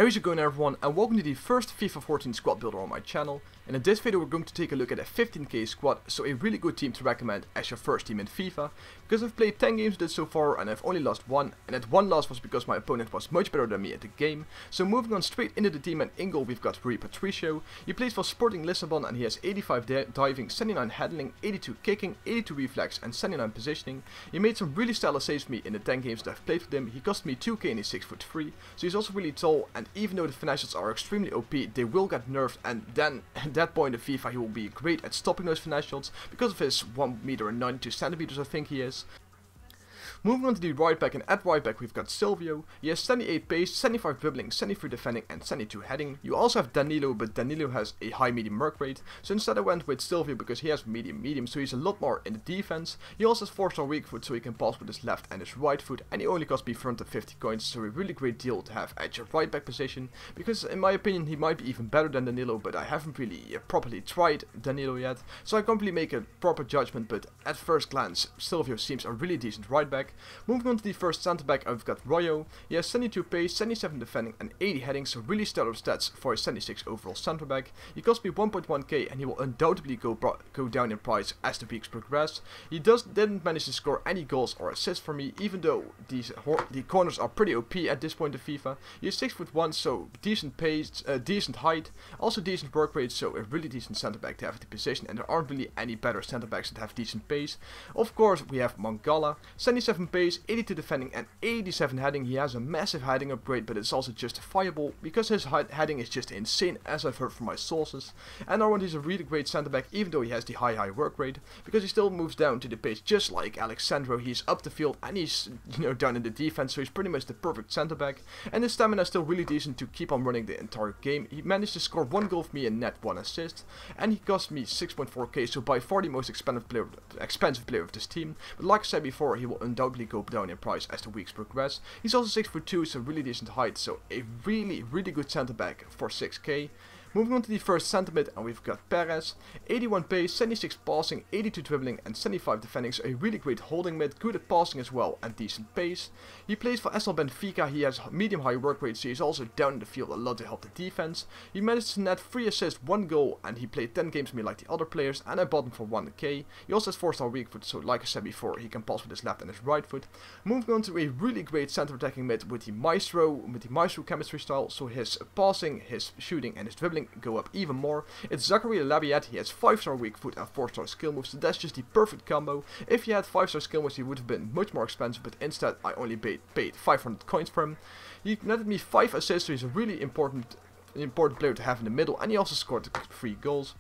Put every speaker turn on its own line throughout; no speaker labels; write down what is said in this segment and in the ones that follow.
How's it going everyone, and welcome to the first FIFA 14 squad builder on my channel. And in this video we're going to take a look at a 15k squad, so a really good team to recommend as your first team in FIFA. Because I've played 10 games with it so far and I've only lost one, and that one loss was because my opponent was much better than me at the game. So moving on straight into the team, and in goal we've got Rui Patricio. He plays for Sporting Lisbon and he has 85 diving, 79 handling, 82 kicking, 82 reflex and 79 positioning. He made some really stellar saves for me in the 10 games that I've played with him. He cost me 2k and he's 6'3", so he's also really tall, and even though the financials are extremely OP, they will get nerfed, and then at that point in FIFA he will be great at stopping those financials because of his 1 meter and 92 centimeters I think he is. Moving on to the right back, and at right back we've got Silvio. He has 78 pace, 75 dribbling, 73 defending and 72 heading. You also have Danilo, but Danilo has a high medium work rate, so instead I went with Silvio because he has medium, so he's a lot more in the defense. He also has 4-star weak foot, so he can pass with his left and his right foot, and he only cost me 450 coins, so a really great deal to have at your right back position, because in my opinion he might be even better than Danilo, but I haven't really properly tried Danilo yet, so I can't really make a proper judgment, but at first glance Silvio seems a really decent right back. Moving on to the first centre back, I've got Royo. He has 72 pace, 77 defending and 80 heading, so really stellar stats for a 76 overall centre back. He cost me 1.1k and he will undoubtedly go down in price as the weeks progress. He didn't manage to score any goals or assists for me, even though the corners are pretty OP at this point of FIFA. He is 6'1", so decent pace, decent height, also decent work rate, so a really decent centre back to have at the position, and there aren't really any better centre backs that have decent pace. Of course we have Mangala, 77 pace, 82 defending and 87 heading. He has a massive heading upgrade, but it's also justifiable because his heading is just insane, as I've heard from my sources. And Arwand is a really great centre back, even though he has the high work rate, because he still moves down to the pace just like Alexandro. He's up the field and he's down in the defense, so he's pretty much the perfect centre back. And his stamina is still really decent to keep on running the entire game. He managed to score 1 goal for me and net 1 assist, and he cost me 6.4k, so by far the most expensive player of this team. But like I said before, he will undoubtedly go down in price as the weeks progress. He's also 6'2", so really decent height, so a really good centre back for 6k. Moving on to the first centre mid, and we've got Perez, 81 pace, 76 passing, 82 dribbling and 75 defending, so a really great holding mid, good at passing as well and decent pace. He plays for SL Benfica. He has medium high work rate, so he's also down in the field a lot to help the defense. He managed to net 3 assists, 1 goal, and he played 10 games with me like the other players, and I bought him for 1k. He also has 4-star weak foot, so like I said before, he can pass with his left and his right foot. Moving on to a really great centre attacking mid with the Maestro chemistry style, so his passing, his shooting and his dribbling go up even more. It's Zachary Labiat. He has 5-star weak foot and 4-star skill moves, so that's just the perfect combo. If he had 5-star skill moves he would have been much more expensive, but instead I only paid 500 coins for him. He netted me 5 assists, so he's a really important player to have in the middle, and he also scored 3 goals.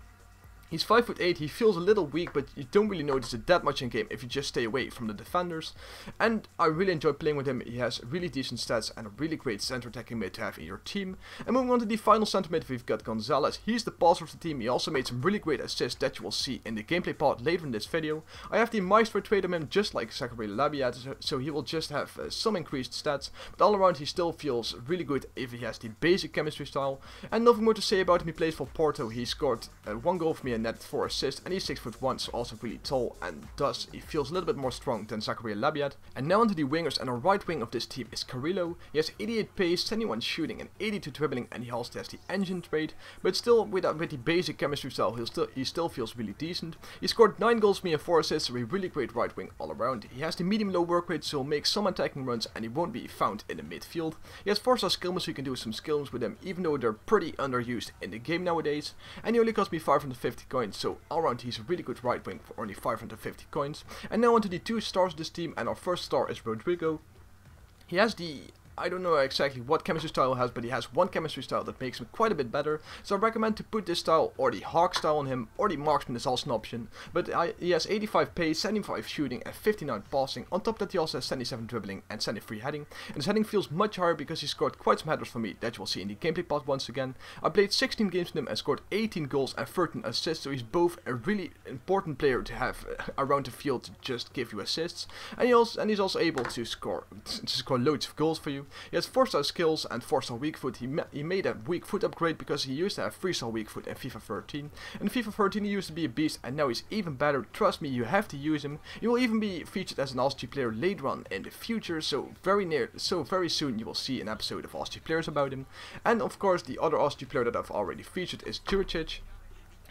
He's 5'8", he feels a little weak, but you don't really notice it that much in game if you just stay away from the defenders. And I really enjoy playing with him. He has really decent stats and a really great center attacking mid to have in your team. And moving on to the final center mid, we've got Gonzalez. He's the passer of the team. He also made some really great assists that you will see in the gameplay part later in this video. I have the Maestro trade on him just like Zachary Labiat, so he will just have some increased stats. But all around he still feels really good if he has the basic chemistry style. And nothing more to say about him. He plays for Porto. He scored 1 goal for me and netted 4 assists, and he's 6'1", so also really tall, and thus he feels a little bit more strong than Zachary Labiat. And now onto the wingers, and our right wing of this team is Carrillo. He has 88 pace, 71 shooting and 82 dribbling, and he also has the engine trait, but still with the basic chemistry style he still feels really decent. He scored 9 goals for me and 4 assists, so a really great right wing all around. He has the medium low work rate, so he'll make some attacking runs and he won't be found in the midfield. He has 4-star skill moves, so you can do some skill moves with him, even though they're pretty underused in the game nowadays. And he only cost me 550 coins, so all around he's a really good right wing for only 550 coins. And now onto the 2 stars of this team, and our first star is Rodrigo. He has the, I don't know exactly what chemistry style he has, but he has one chemistry style that makes him quite a bit better. So I recommend to put this style or the Hawk style on him, or the Marksman is also an option. But he has 85 pace, 75 shooting and 59 passing. On top of that he also has 77 dribbling and 73 heading. And his heading feels much higher because he scored quite some headers for me that you will see in the gameplay part once again. I played 16 games with him and scored 18 goals and 13 assists, so he's both a really important player to have around the field to just give you assists. And he's also able to score loads of goals for you. He has 4-star skills and 4-star weak foot. He made a weak foot upgrade because he used to have 3-star weak foot in FIFA 13. In FIFA 13 he used to be a beast, and now he's even better. Trust me, you have to use him. He will even be featured as an Ashlei player later on in the future, so very soon you will see an episode of Ashlei players about him. And of course the other Ashlei player that I've already featured is Juricic.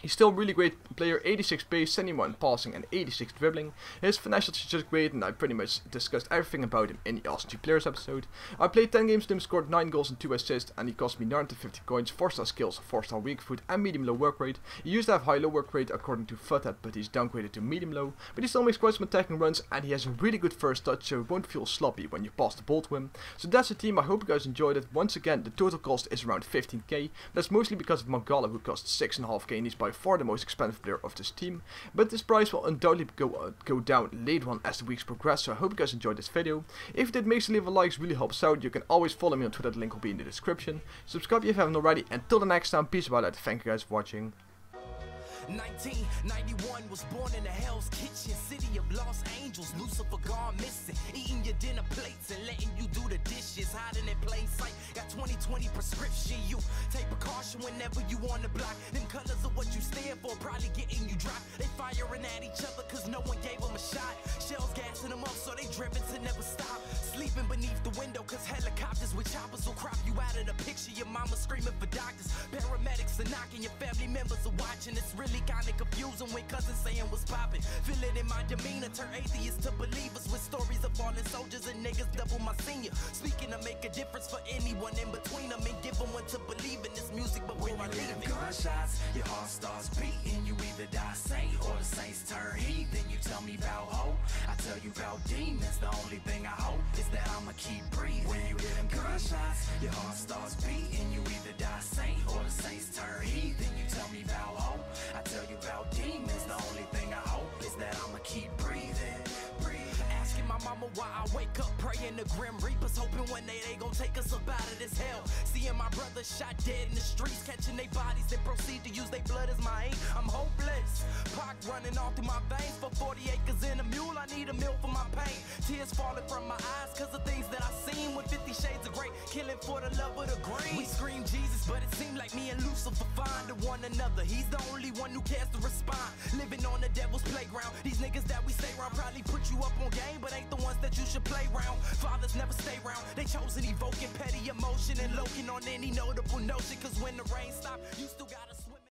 He's still a really great player, 86 pace, 71 passing and 86 dribbling. His financial is just great, and I pretty much discussed everything about him in the Ashlei Players episode. I played 10 games with him, scored 9 goals and 2 assists, and he cost me 950 coins, 4-star skills, 4-star weak foot and medium low work rate. He used to have high low work rate according to FUT, but he's downgraded to medium low. But he still makes quite some attacking runs, and he has a really good first touch, so it won't feel sloppy when you pass the ball to him. So that's the team. I hope you guys enjoyed it. Once again, the total cost is around 15k. That's mostly because of Mangala, who costs 6.5k, and he's by far the most expensive player of this team, but this price will undoubtedly go down later on as the weeks progress, so I hope you guys enjoyed this video. If you did, make sure to leave a like, it really helps out. You can always follow me on Twitter, the link will be in the description. Subscribe if you haven't already, and till the next time, peace out, thank you guys for watching.
1991 was born in the Hell's Kitchen, city of Los Angeles. Lucifer gone missing, eating your dinner plates and letting you do the dishes, hiding in plain sight. Got 20/20 prescription. You take precaution whenever you on the block. Them colors of what you stand for probably getting you dropped. They firing at each other cause no one gave them a shot. Shells gassing them up so they driven to never stop. Sleeping beneath the window cause helicopters with choppers will crop you out of the picture. Your mama screaming for doctors, paramedics are knocking, your family members are watching. It's really kinda confusing when cousins saying what's poppin'. Feel it in my demeanor, turn atheists to believers with stories of fallen soldiers and niggas double my senior. Speaking to make a difference for anyone in between them and give them one to believe in this music. But when I leave it, gunshots, your heart starts beating. You either die saint or the saints turn heathen. You tell me about hope, I tell you about demons. The only thing I hope is that I'ma keep breathing. When you hear them gunshots, your heart starts beating. You either die saint or the saints turn heathen. You tell me about hope, I tell you about demons. The only thing I hope is that I'ma keep breathing. Asking my mama why I wake up praying to Grim Reapers, hoping one day they gon' take us up out of this hell. Seeing my brother shot dead in the streets, catching their bodies, then proceed to use their blood as my aim. I'm hopeless, Pac running all through my veins. For 40 acres in a mule, I need a meal for my pain. Tears falling from my eyes cause of things that I seen. With 50 shades of grey, killing for the love of the green. We scream Jesus, but it seemed like me and Lucifer find one another. He's the only one who cares to respond. Living on the devil's playground. These niggas that we stay around probably put you up on game, but ain't the ones that you should play round. Fathers never stay round. They chosen evoking petty emotion and loking on any notable notion. Cause when the rain stops, you still gotta